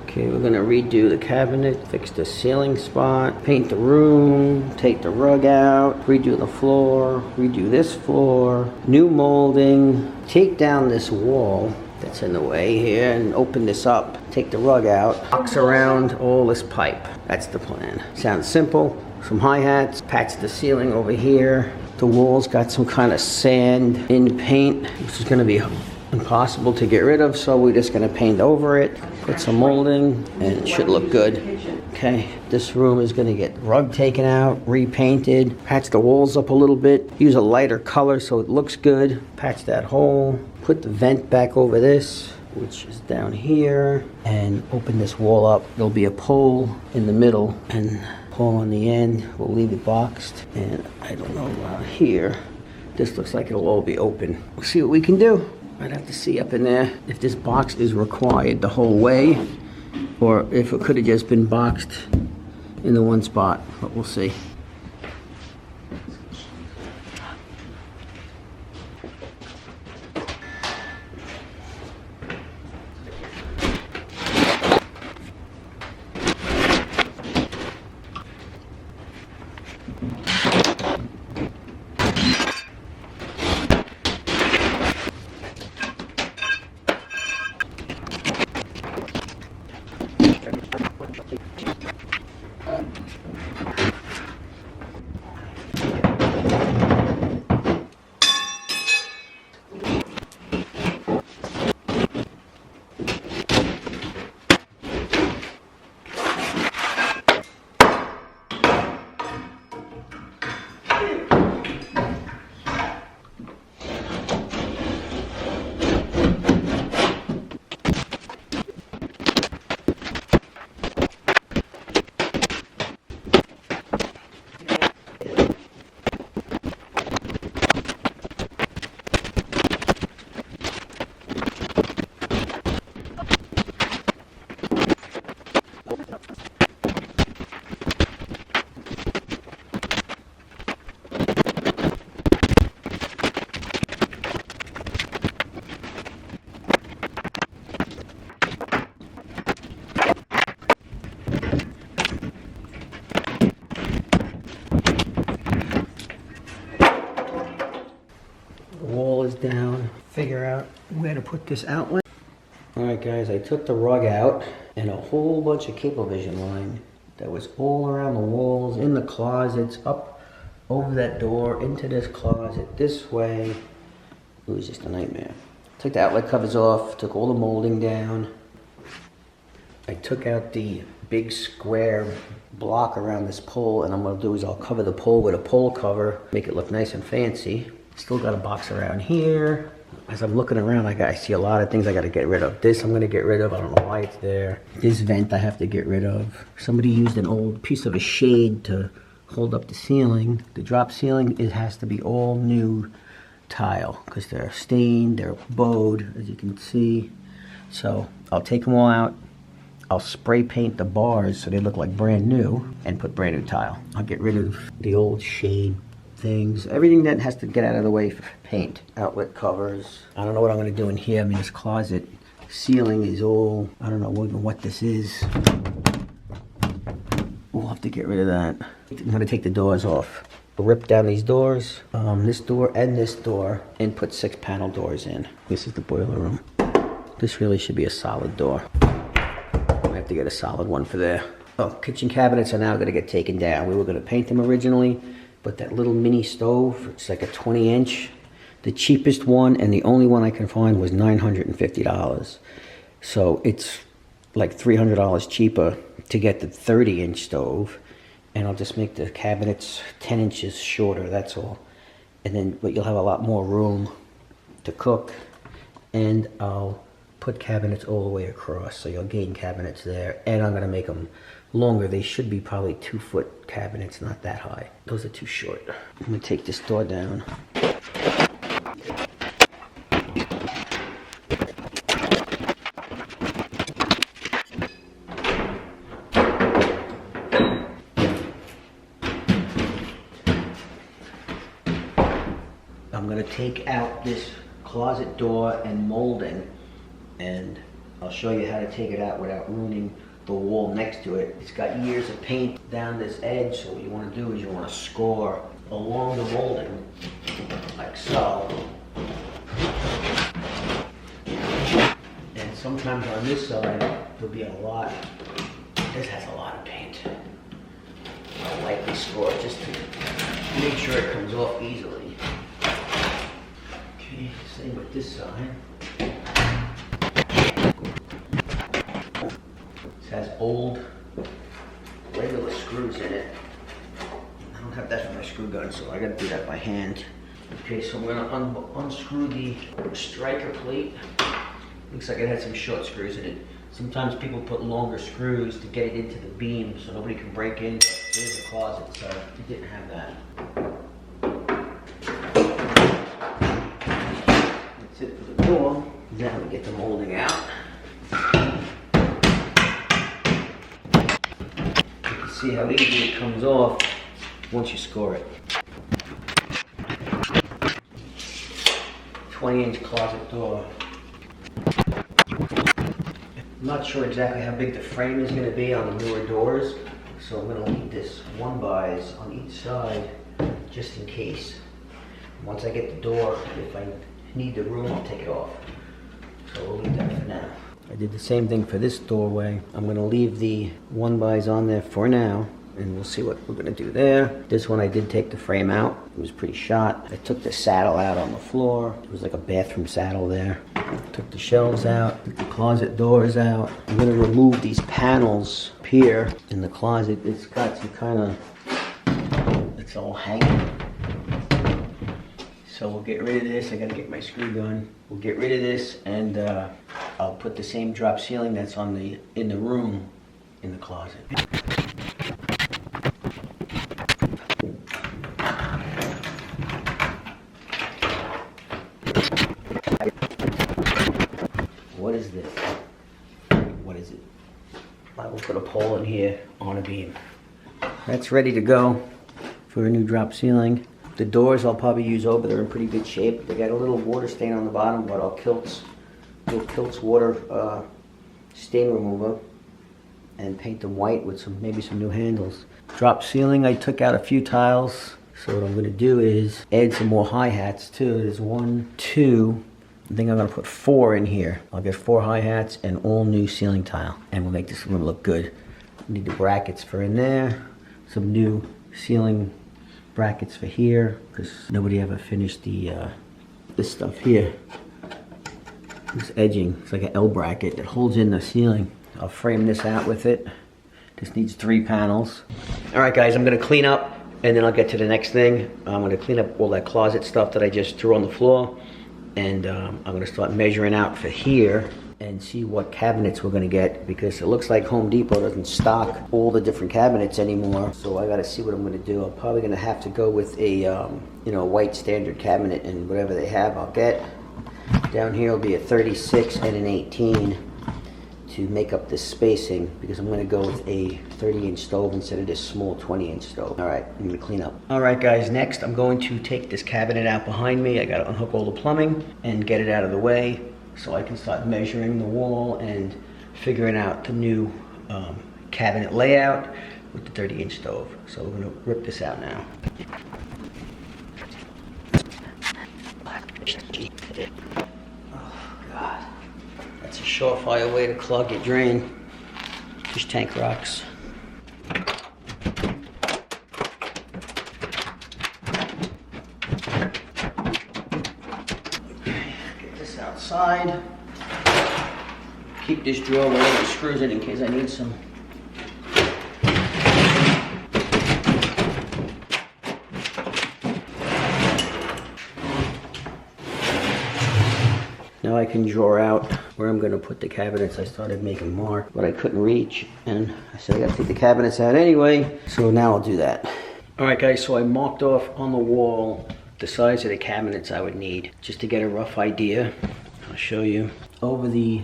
Okay, we're gonna redo the cabinet, fix the ceiling spot, paint the room, take the rug out, redo the floor, redo this floor, new molding, take down this wall that's in the way here and open this up, take the rug out, box around all this pipe. That's the plan. Sounds simple. Some hi-hats, patch the ceiling over here. The walls got some kind of sand in paint, which is gonna be impossible to get rid of, so we're just gonna paint over it, put some molding, and it should look good. Okay, this room is gonna get rug taken out, repainted, patch the walls up a little bit, use a lighter color so it looks good, patch that hole, put the vent back over this, which is down here, and open this wall up. There'll be a pole in the middle and pole on the end. We'll leave it boxed, and I don't know here. This looks like it'll all be open. We'll see what we can do. I'd have to see up in there if this box is required the whole way, or if it could have just been boxed in the one spot, but we'll see. Down, figure out where to put this outlet. Alright guys, I took the rug out and a whole bunch of Cablevision line that was all around the walls, in the closets, up over that door, into this closet, this way. It was just a nightmare. Took the outlet covers off, took all the molding down. I took out the big square block around this pole, and I'm going to do is I'll cover the pole with a pole cover, make it look nice and fancy. Still got a box around here. As I'm looking around, I see a lot of things I got to get rid of. This I'm going to get rid of. I don't know why it's there. This vent I have to get rid of. Somebody used an old piece of a shade to hold up the ceiling. The drop ceiling, it has to be all new tile because they're stained, they're bowed, as you can see. So I'll take them all out. I'll spray paint the bars so they look like brand new and put brand new tile. I'll get rid of the old shade things, everything that has to get out of the way for paint. Outlet covers. I don't know what I'm going to do in here. I mean, this closet ceiling is all, I don't know even what this is. We'll have to get rid of that. I'm going to take the doors off. Rip down these doors, this door and this door, and put 6 panel doors in. This is the boiler room. This really should be a solid door. I have to get a solid one for there. Oh, kitchen cabinets are now going to get taken down. We were going to paint them originally, but that little mini stove, it's like a 20-inch. The cheapest one and the only one I can find was $950. So it's like $300 cheaper to get the 30-inch stove. And I'll just make the cabinets 10 inches shorter, that's all. And then, but you'll have a lot more room to cook. And I'll put cabinets all the way across, so you'll gain cabinets there. And I'm gonna make them longer. They should be probably 2-foot cabinets, not that high. Those are too short. I'm gonna take this door down. I'm gonna take out this closet door and molding and I'll show you how to take it out without ruining the wall next to it. It's got years of paint down this edge, so what you want to do is you want to score along the molding, like so. And sometimes on this side, there'll be a lot. This has a lot of paint. I'll lightly score it just to make sure it comes off easily. Okay, same with this side. This has old regular screws in it. I don't have that for my screw gun, so I gotta do that by hand. Okay, so I'm gonna unscrew the striker plate. Looks like it had some short screws in it. Sometimes people put longer screws to get it into the beam so nobody can break in. There's a closet, so it didn't have that. That's it for the door. Now we get the molding out. You can see how easy it comes off once you score it. 20-inch closet door. I'm not sure exactly how big the frame is going to be on the newer doors, so I'm going to leave this 1-bys on each side just in case. Once I get the door, if I need the room, I'll take it off. So we'll leave that for now. I did the same thing for this doorway. I'm going to leave the 1-bys on there for now, and we'll see what we're going to do there. This one I did take the frame out. It was pretty shot. I took the saddle out on the floor. It was like a bathroom saddle there. Took the shelves out, took the closet doors out. I'm going to remove these panels up here in the closet. It's got some kind of, it's all hanging. So we'll get rid of this. I got to get my screw gun. We'll get rid of this, and I'll put the same drop ceiling that's on in the room in the closet. What is this? What is it? I will put a pole in here on a beam. That's ready to go for a new drop ceiling. The doors I'll probably use over. They're in pretty good shape. They got a little water stain on the bottom, but I'll Kilt's water stain remover and paint them white with maybe some new handles. Drop ceiling, I took out a few tiles. So what I'm going to do is add some more hi-hats too. There's 1, 2. I think I'm going to put 4 in here. I'll get 4 hi-hats and all new ceiling tile. And we'll make this room look good. Need the brackets for in there. Some new ceiling brackets for here, because nobody ever finished this stuff here. This edging, it's like an L bracket that holds in the ceiling. I'll frame this out with it. This needs 3 panels. All right, guys, I'm going to clean up, and then I'll get to the next thing. I'm going to clean up all that closet stuff that I just threw on the floor. And I'm going to start measuring out for here and see what cabinets we're going to get, because it looks like Home Depot doesn't stock all the different cabinets anymore. So I got to see what I'm going to do. I'm probably going to have to go with a white standard cabinet, and whatever they have I'll get. Down here will be a 36 and an 18 to make up this spacing, because I'm going to go with a 30-inch stove instead of this small 20-inch stove. All right, I'm going to clean up. All right, guys, next I'm going to take this cabinet out behind me. I got to unhook all the plumbing and get it out of the way so I can start measuring the wall and figuring out the new cabinet layout with the 30-inch stove. So we're going to rip this out now. Oh, God. That's a surefire way to clog your drain. Fish tank rocks. Get this outside. Keep this drawer with all the screws in case I need some. Now I can draw out where I'm going to put the cabinets. I started making mark, but I couldn't reach, and I said I got to take the cabinets out anyway, so now I'll do that. Alright guys, so I marked off on the wall the size of the cabinets I would need, just to get a rough idea. I'll show you. Over the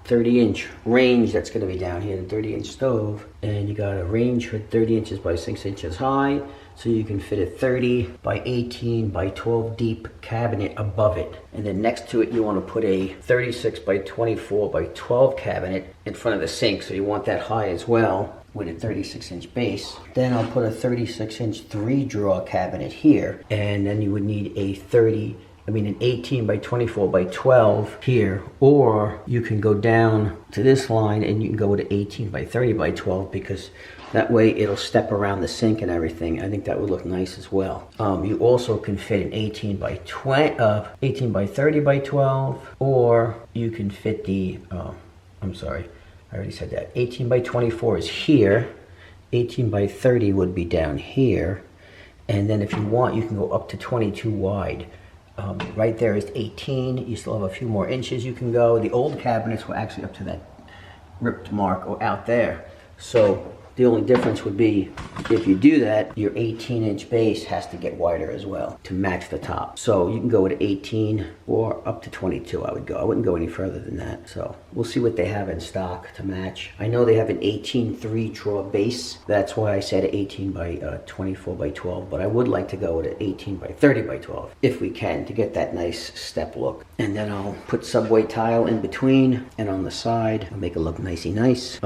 30-inch range that's going to be down here, the 30-inch stove, and you got a range for 30 inches by 6 inches high, so you can fit a 30 by 18 by 12 deep cabinet above it. And then next to it, you want to put a 36 by 24 by 12 cabinet in front of the sink. So you want that high as well with a 36-inch base. Then I'll put a 36-inch 3-drawer cabinet here. And then you would need an 18 by 24 by 12 here, or you can go down to this line and you can go to 18 by 30 by 12, because that way it'll step around the sink and everything. I think that would look nice as well. You also can fit an 18 by 30 by 12, or you can fit the, I'm sorry, I already said that. 18 by 24 is here, 18 by 30 would be down here, and then if you want, you can go up to 22 wide. Right there is 18. You still have a few more inches you can go. The old cabinets were actually up to that ripped mark or out there. So the only difference would be if you do that, your 18-inch base has to get wider as well to match the top. So you can go with 18 or up to 22, I would go. I wouldn't go any further than that. So we'll see what they have in stock to match. I know they have an 18 3-drawer base. That's why I said 18 by 24 by 12, but I would like to go with an 18 by 30 by 12 if we can, to get that nice step look. And then I'll put subway tile in between and on the side. I'll make it look nicey nice.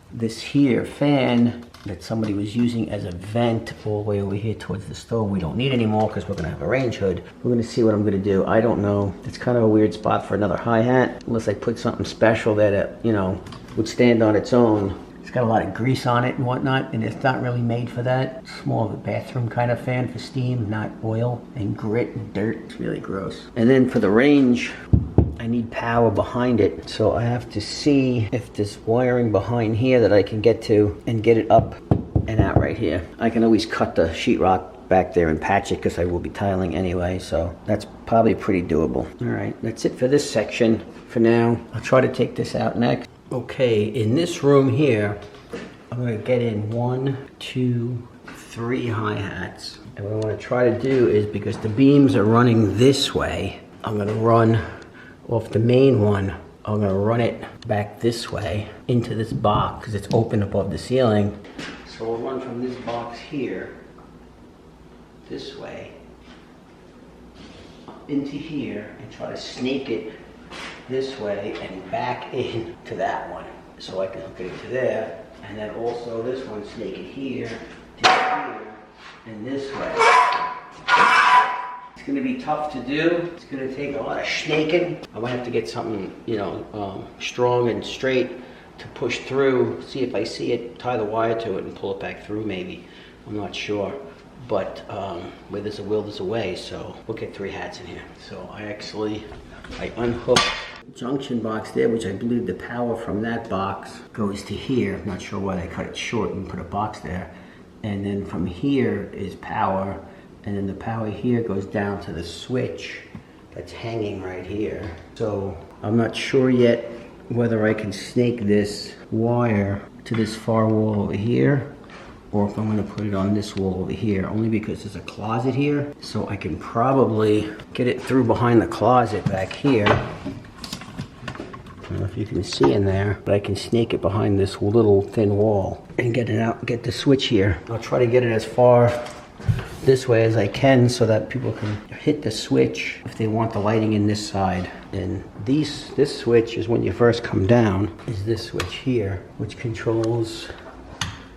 This here fan that somebody was using as a vent all the way over here towards the stove, we don't need anymore because we're going to have a range hood. We're going to see what I'm going to do. I don't know. It's kind of a weird spot for another hi-hat, unless I put something special that, would stand on its own. It's got a lot of grease on it and whatnot, and it's not really made for that. It's more of a bathroom kind of fan for steam, not oil and grit and dirt. It's really gross. And then for the range, I need power behind it, so I have to see if there's wiring behind here that I can get to and get it up and out right here. I can always cut the sheetrock back there and patch it because I will be tiling anyway, so that's probably pretty doable. All right, that's it for this section for now. I'll try to take this out next. Okay, in this room here, I'm going to get in 1, 2, 3 hi-hats. And what I want to try to do is, because the beams are running this way, I'm going to run off the main one. I'm going to run it back this way into this box because it's open above the ceiling. So I'll run from this box here, this way, up into here, and try to snake it this way and back in to that one. So I can hook it into there, and then also this one, snake it here, to here, and this way. It's going to be tough to do. It's going to take a lot of snaking. I might have to get something, strong and straight to push through. See if I see it, tie the wire to it and pull it back through maybe. I'm not sure. But where there's a will, there's a way. So we'll get 3 hats in here. So I unhooked the junction box there, which I believe the power from that box goes to here. I'm not sure why they cut it short and put a box there. And then from here is power. And then the power here goes down to the switch that's hanging right here. So I'm not sure yet whether I can snake this wire to this far wall over here, or if I'm going to put it on this wall over here, only because there's a closet here. So I can probably get it through behind the closet back here. I don't know if you can see in there, but I can snake it behind this little thin wall and get it out, get the switch here. I'll try to get it as far this way as I can so that people can hit the switch if they want the lighting in this side. And this switch is when you first come down, is this switch here, which controls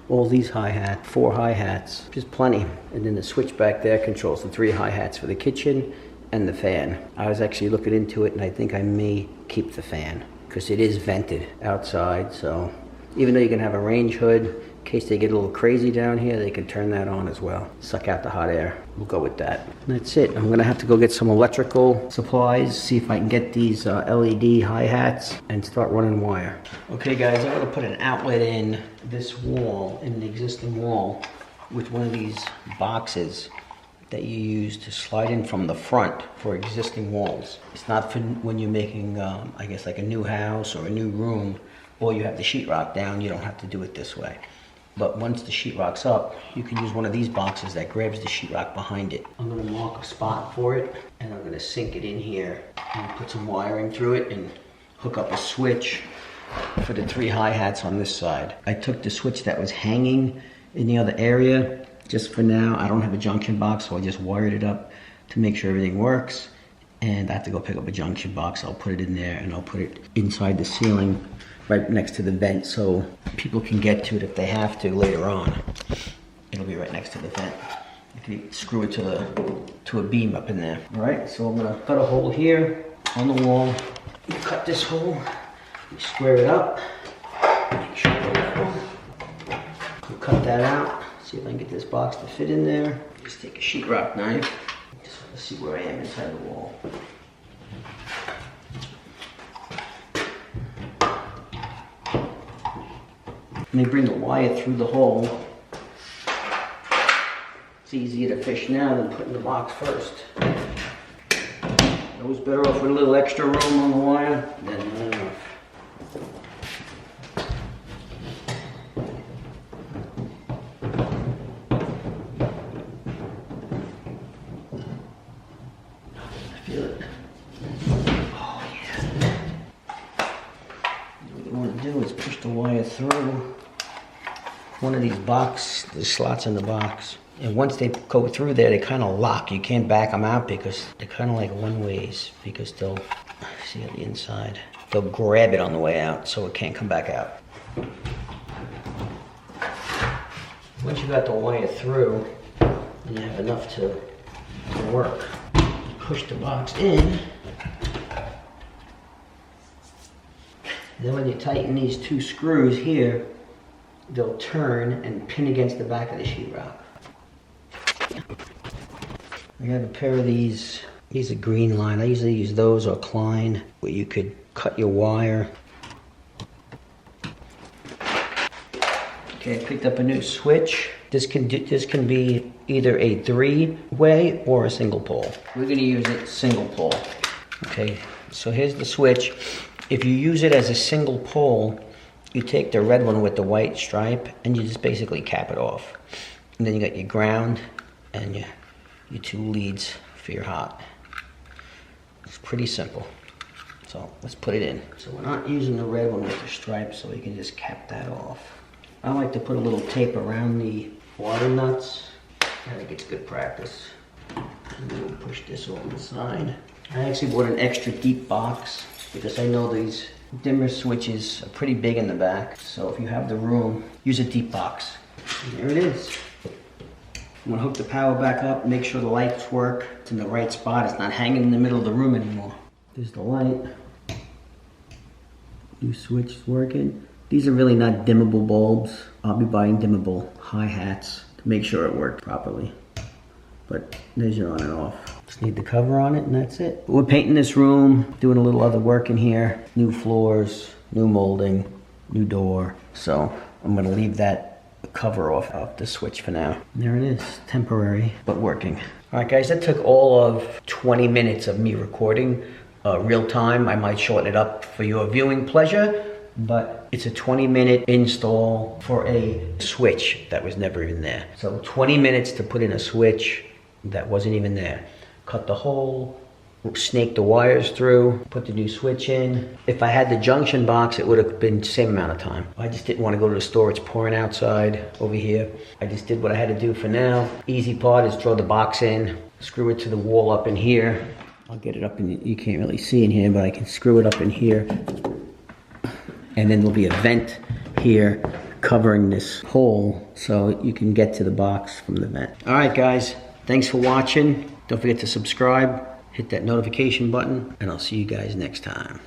all these hi-hats, 4 hi-hats, which is plenty. And then the switch back there controls the 3 hi-hats for the kitchen and the fan. I was actually looking into it, and I think I may keep the fan because it is vented outside. So even though you can have a range hood, in case they get a little crazy down here, they can turn that on as well. Suck out the hot air. We'll go with that. And that's it. I'm gonna have to go get some electrical supplies, see if I can get these LED hi-hats and start running wire. Okay guys, I'm gonna put an outlet in this wall, in the existing wall, with one of these boxes that you use to slide in from the front for existing walls. It's not for when you're making, I guess, like a new house or a new room, or you have the sheetrock down. You don't have to do it this way. But once the sheetrock's up, you can use one of these boxes that grabs the sheetrock behind it. I'm gonna mark a spot for it, and I'm gonna sink it in here and put some wiring through it and hook up a switch for the 3 hi-hats on this side. I took the switch that was hanging in the other area Just for now, I don't have a junction box, so I just wired it up to make sure everything works. And I have to go pick up a junction box. I'll put it in there and I'll put it inside the ceiling right next to the vent so people can get to it if they have to later on. It'll be right next to the vent. You can screw it to a beam up in there. All right, so I'm gonna cut a hole here on the wall. You cut this hole, you square it up, make sure it's level. You cut that out. See if I can get this box to fit in there. Just take a sheetrock knife. Just want to see where I am inside the wall. Let me bring the wire through the hole. It's easier to fish now than putting the box first. Always better off with a little extra room on the wire than not enough. Feel it. Oh yeah. What you want to do is push the wire through one of these the slots in the box. And once they go through there, they kind of lock. You can't back them out because they're kind of like one ways, because they'll, see on the inside, they'll grab it on the way out so it can't come back out. Once you got the wire through and you have enough to work, push the box in. Then when you tighten these two screws here, they'll turn and pin against the back of the sheetrock. I got a pair of these are green line. I usually use those or Klein, where you could cut your wire. Okay, I picked up a new switch. This can be either a 3-way or a single pole. We're gonna use it single pole. Okay, so here's the switch. If you use it as a single pole, you take the red one with the white stripe and you just basically cap it off. And then you got your ground and your two leads for your hot. It's pretty simple. So let's put it in. So we're not using the red one with the stripe, so we can just cap that off. I like to put a little tape around the water nuts. I think it's good practice. And then we'll push this over the side. I actually bought an extra deep box because I know these dimmer switches are pretty big in the back. So if you have the room, use a deep box. And there it is. I'm gonna hook the power back up, make sure the lights work. It's in the right spot, it's not hanging in the middle of the room anymore. There's the light. New switch is working. These are really not dimmable bulbs. I'll be buying dimmable hi-hats to make sure it worked properly. But there's your on and off. Just need the cover on it and that's it. We're painting this room, doing a little other work in here. New floors, new molding, new door. So I'm gonna leave that cover off the switch for now. And there it is, temporary, but working. All right guys, that took all of 20 minutes of me recording real time. I might shorten it up for your viewing pleasure, but it's a 20-minute install for a switch that was never even there. So 20 minutes to put in a switch that wasn't even there. Cut the hole, snake the wires through, put the new switch in. If I had the junction box, it would have been the same amount of time. I just didn't want to go to the store. It's pouring outside over here. I just did what I had to do for now. Easy part is throw the box in, screw it to the wall up in here. I'll get it up in, you can't really see in here, but I can screw it up in here. And then there'll be a vent here covering this hole so you can get to the box from the vent. All right guys, thanks for watching. Don't forget to subscribe. Hit that notification button, and I'll see you guys next time.